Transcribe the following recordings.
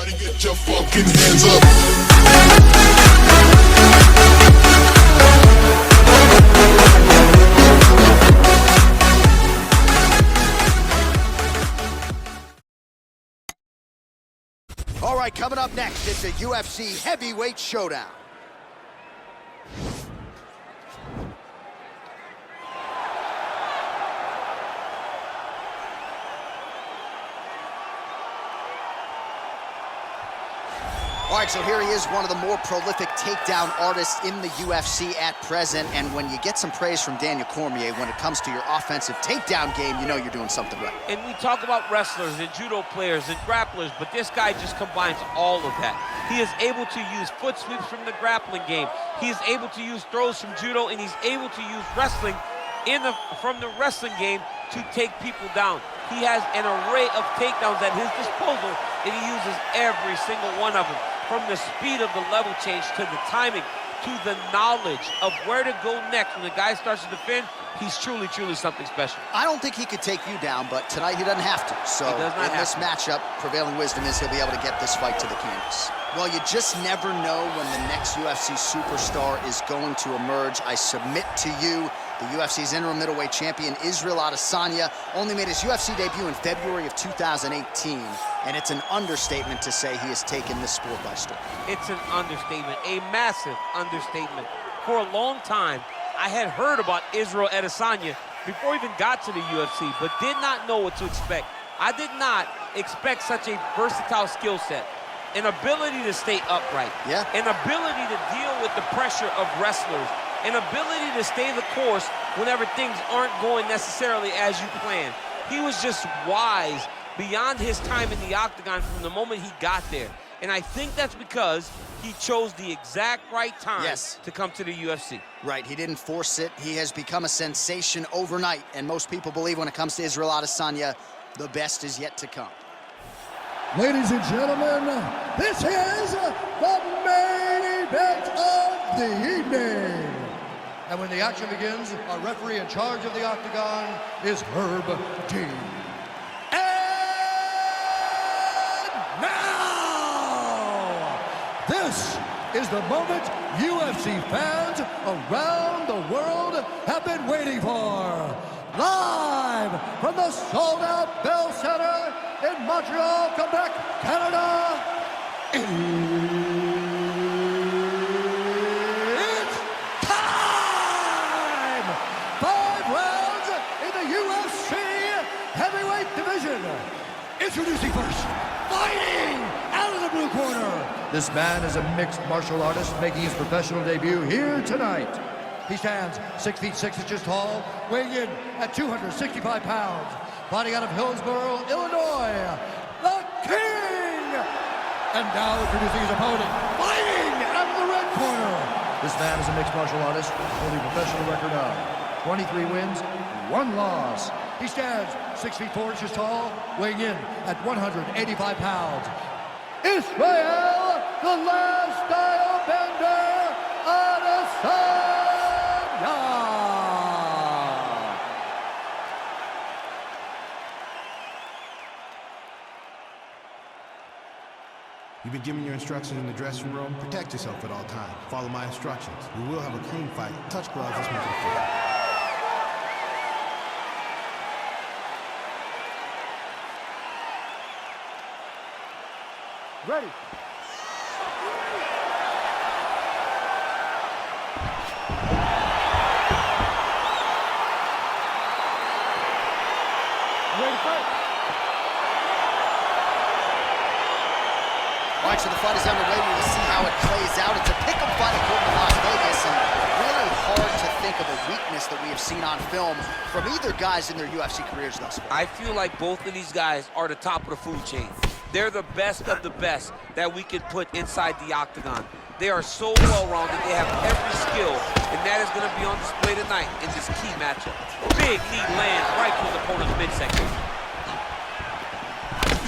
Everybody get your fucking hands up. All right, coming up next, it's a UFC heavyweight showdown. All right, so here he is, one of the more prolific takedown artists in the UFC at present. And when you get some praise from Daniel Cormier when it comes to your offensive takedown game, you know you're doing something right. And we talk about wrestlers and judo players and grapplers, but this guy just combines all of that. He is able to use foot sweeps from the grappling game. He is able to use throws from judo, and he's able to use wrestling from the wrestling game to take people down. He has an array of takedowns at his disposal, and he uses every single one of them. From the speed of the level change to the timing to the knowledge of where to go next. When the guy starts to defend, he's truly, truly something special. I don't think he could take you down, but tonight he doesn't have to. So in this matchup, prevailing wisdom is he'll be able to get this fight to the canvas. Well, you just never know when the next UFC superstar is going to emerge. I submit to you, the UFC's interim middleweight champion, Israel Adesanya, only made his UFC debut in February of 2018, and it's an understatement to say he has taken this sport by storm. It's an understatement, a massive understatement. For a long time, I had heard about Israel Adesanya before he even got to the UFC, but did not know what to expect. I did not expect such a versatile skill set. An ability to stay upright, an ability to deal with the pressure of wrestlers, an ability to stay the course whenever things aren't going necessarily as you plan. He was just wise beyond his time in the octagon from the moment he got there. And I think that's because he chose the exact right time to come to the UFC. Right, he didn't force it. He has become a sensation overnight, and most people believe when it comes to Israel Adesanya, the best is yet to come. Ladies and gentlemen, this is the main event of the evening. And when the action begins, our referee in charge of the octagon is Herb Dean. And now, this is the moment UFC fans around the world have been waiting for. Live from the sold-out Bell Center in Montreal, Quebec, Canada, it's time! 5 rounds in the UFC heavyweight division. Introducing first, fighting out of the blue corner. This man is a mixed martial artist making his professional debut here tonight. He stands 6 feet 6 inches tall, weighing in at 265 pounds. Fighting out of Hillsborough, Illinois, the King! And now introducing his opponent, fighting out of the red corner. This man is a mixed martial artist, holding a professional record of 23 wins, 1 loss. He stands 6 feet 4 inches tall, weighing in at 185 pounds. Israel, the last style bender, Adesanya! You've been given your instructions in the dressing room. Protect yourself at all times. Follow my instructions. We will have a clean fight. Touch gloves. Let's make it fair. Ready. Ready to fight. All right, so the fight is underway. We will see how it plays out. It's a pick-em fight according to Las Vegas, and really hard to think of a weakness that we have seen on film from either guys in their UFC careers thus far. I feel like both of these guys are the top of the food chain. They're the best of the best that we could put inside the octagon. They are so well-rounded. They have every skill, and that is going to be on display tonight in this key matchup. Big knee lands right to his opponent's midsection.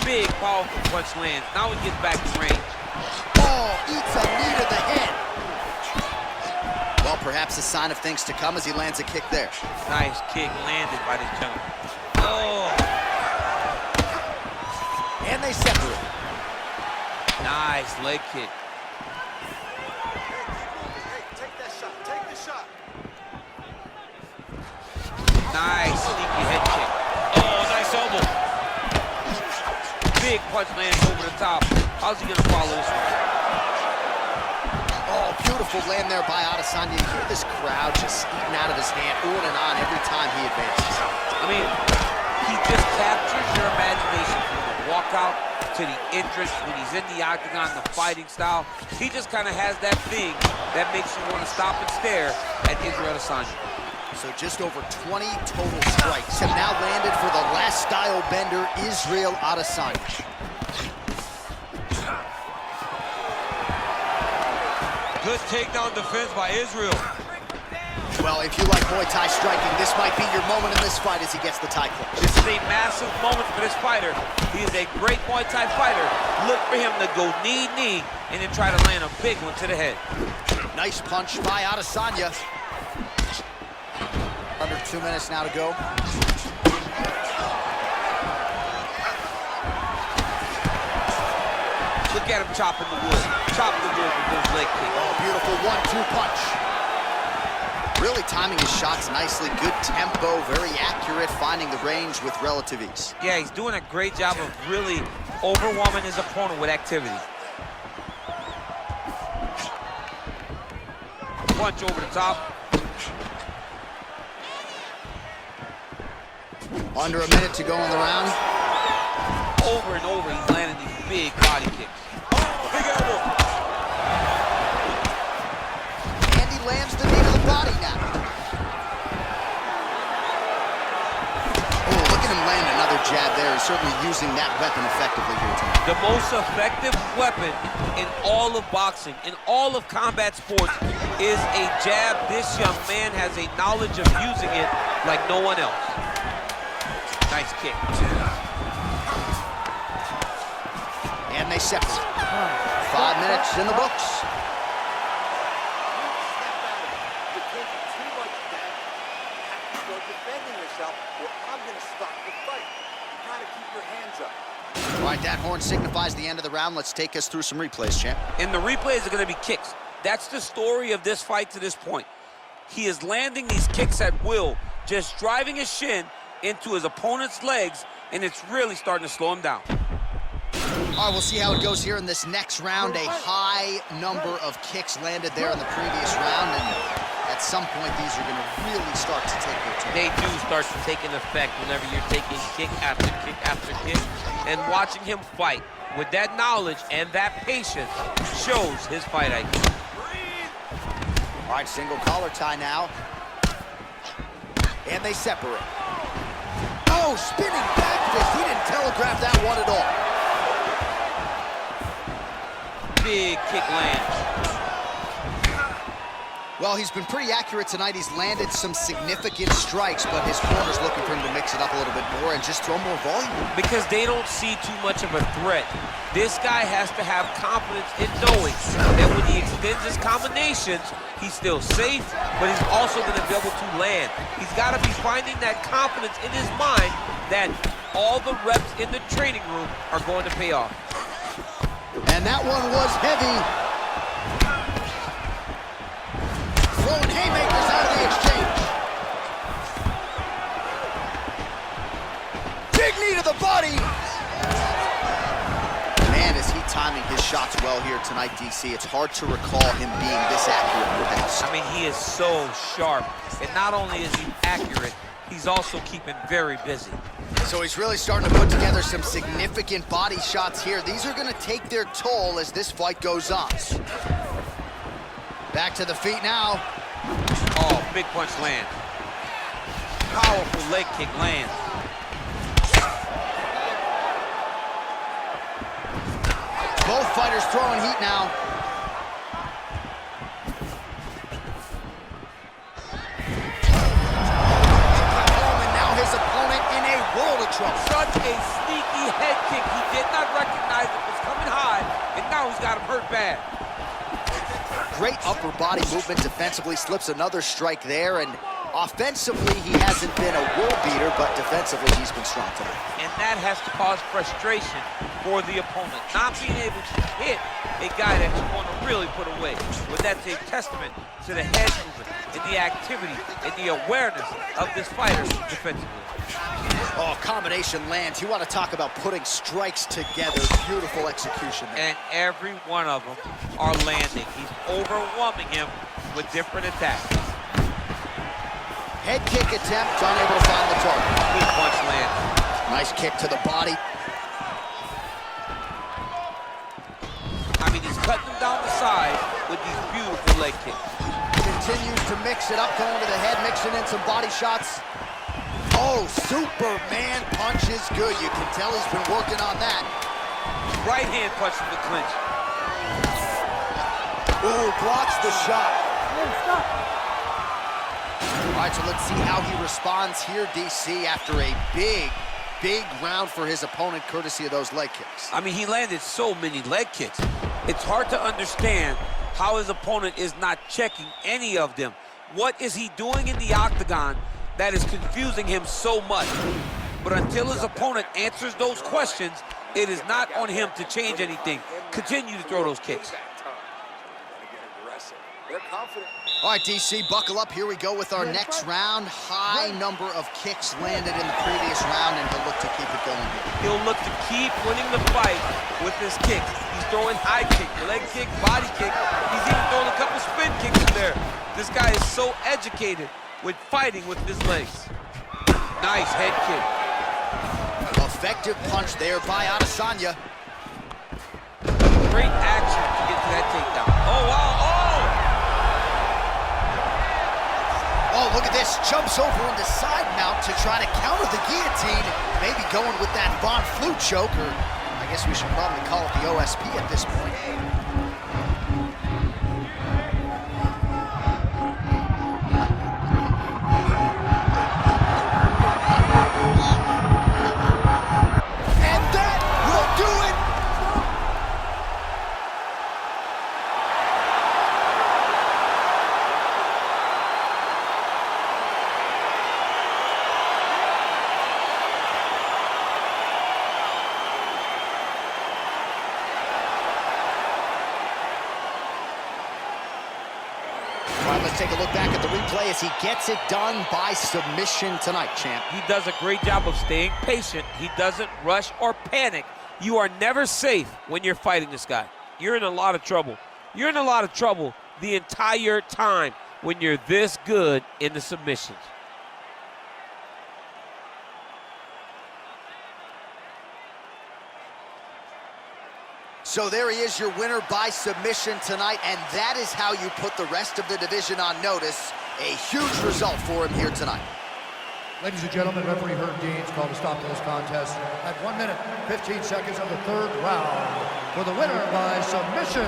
Big, powerful punch lands. Now he gets back to range. Oh, eats a knee to the head. Well, perhaps a sign of things to come as he lands a kick there. Nice kick landed by this gentleman. Oh. And they separate. Nice leg kick. Take that shot. Take the shot. Nice sneaky head kick. Oh, nice elbow. Big punch lands over the top. How's he gonna follow this one? Oh, beautiful land there by Adesanya. You hear this crowd just eating out of his hand, on and on every time he advances. I mean, he just captures your imagination from the walkout to the entrance when he's in the octagon, the fighting style. He just kind of has that thing that makes you want to stop and stare at Israel Adesanya. So just over 20 total strikes have now landed for the last style bender, Israel Adesanya. Good takedown defense by Israel. Well, if you like Muay Thai striking, this might be your moment in this fight as he gets the Thai clutch. This is a massive moment for this fighter. He is a great Muay Thai fighter. Look for him to go knee, and then try to land a big one to the head. Nice punch by Adesanya. Under 2 minutes now to go. Look at him chopping the wood. Chop the wood with those leg kicks. Oh, beautiful 1-2 punch. Really timing his shots nicely. Good tempo, very accurate, finding the range with relative ease. Yeah, he's doing a great job of really overwhelming his opponent with activity. Punch over the top. Under a minute to go in the round. Over and over, he's landing these big body kicks. Big elbow. And he lands the knee to the body now. Oh, look at him land another jab there. He's certainly using that weapon effectively here tonight. The most effective weapon in all of boxing, in all of combat sports, is a jab. This young man has a knowledge of using it like no one else. Nice kick. And they separate. 5 minutes in the books. All right, that horn signifies the end of the round. Let's take us through some replays, champ. And the replays are going to be kicks. That's the story of this fight to this point. He is landing these kicks at will, just driving his shin into his opponent's legs, and it's really starting to slow him down. All right, we'll see how it goes here in this next round. A high number of kicks landed there in the previous round, and at some point, these are going to really start to take their toll. They do start to take an effect whenever you're taking kick after kick after kick, and watching him fight with that knowledge and that patience shows his fight IQ. All right, single collar tie now. And they separate. Oh, spinning back fist. He didn't telegraph that one at all. Big kick lands. Well, he's been pretty accurate tonight. He's landed some significant strikes, but his corner's looking for him to mix it up a little bit more and just throw more volume. Because they don't see too much of a threat. This guy has to have confidence in knowing that when he extends his combinations, he's still safe, but he's also going to be able to land. He's got to be finding that confidence in his mind that all the reps in the training room are going to pay off. And that one was heavy. Throwing haymakers out of the exchange. Big knee to the body. Man, is he timing his shots well here tonight, DC. It's hard to recall him being this accurate with this. I mean, he is so sharp. And not only is he accurate, he's also keeping very busy. So he's really starting to put together some significant body shots here. These are going to take their toll as this fight goes on. Back to the feet now. Oh, big punch land. Powerful leg kick lands. Both fighters throwing heat now. And now his opponent in a world of trouble. Such a sneaky head kick. He did not recognize it was coming high, and now he's got him hurt bad. Great upper body movement defensively, slips another strike there, and offensively he hasn't been a world beater, but defensively he's been strong tonight. And that has to cause frustration for the opponent. Not being able to hit a guy that you want to really put away. But that's a testament to the head movement and the activity and the awareness of this fighter defensively. Oh, combination lands. You want to talk about putting strikes together. Beautiful execution there. And every one of them are landing. He's overwhelming him with different attacks. Head kick attempt, unable to find the target. Good punch lands. Nice kick to the body. I mean, he's cutting them down the side with these beautiful leg kicks. Continues to mix it up, going to the head, mixing in some body shots. Oh, Superman punch is good. You can tell he's been working on that. Right hand punch from the clinch. Ooh, blocks the shot. All right, so let's see how he responds here, DC, after a big round for his opponent, courtesy of those leg kicks. I mean, he landed so many leg kicks. It's hard to understand how his opponent is not checking any of them. What is he doing in the octagon that is confusing him so much? But until his opponent answers those questions, it is not on him to change anything. Continue to throw those kicks. They're confident. All right, DC, buckle up. Here we go with our next round. High number of kicks landed in the previous round, and he'll look to keep it going here. He'll look to keep winning the fight with his kicks. He's throwing high kick, leg kick, body kick. He's even throwing a couple spin kicks in there. This guy is so educated with fighting with his legs. Nice head kick. Effective punch there by Adesanya. Great action to get to that takedown. Oh, wow, oh! Oh, look at this. Jumps over into side mount to try to counter the guillotine. Maybe going with that Von Flue choke, or I guess we should probably call it the OSP at this point. All right, let's take a look back at the replay as he gets it done by submission tonight, champ. He does a great job of staying patient. He doesn't rush or panic. You are never safe when you're fighting this guy. You're in a lot of trouble. You're in a lot of trouble the entire time when you're this good in the submissions. So there he is, your winner by submission tonight, and that is how you put the rest of the division on notice. A huge result for him here tonight. Ladies and gentlemen, referee Herb Dean's called a stop to this contest at 1 minute, 15 seconds of the third round for the winner by submission,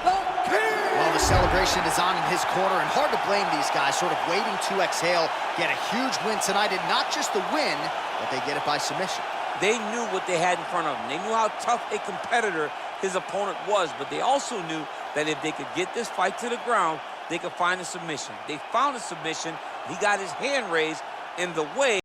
the King! Well, the celebration is on in his corner, and hard to blame these guys, sort of waiting to exhale, get a huge win tonight, and not just the win, but they get it by submission. They knew what they had in front of them. They knew how tough a competitor his opponent was, but they also knew that if they could get this fight to the ground, they could find a submission. They found a submission. He got his hand raised in the way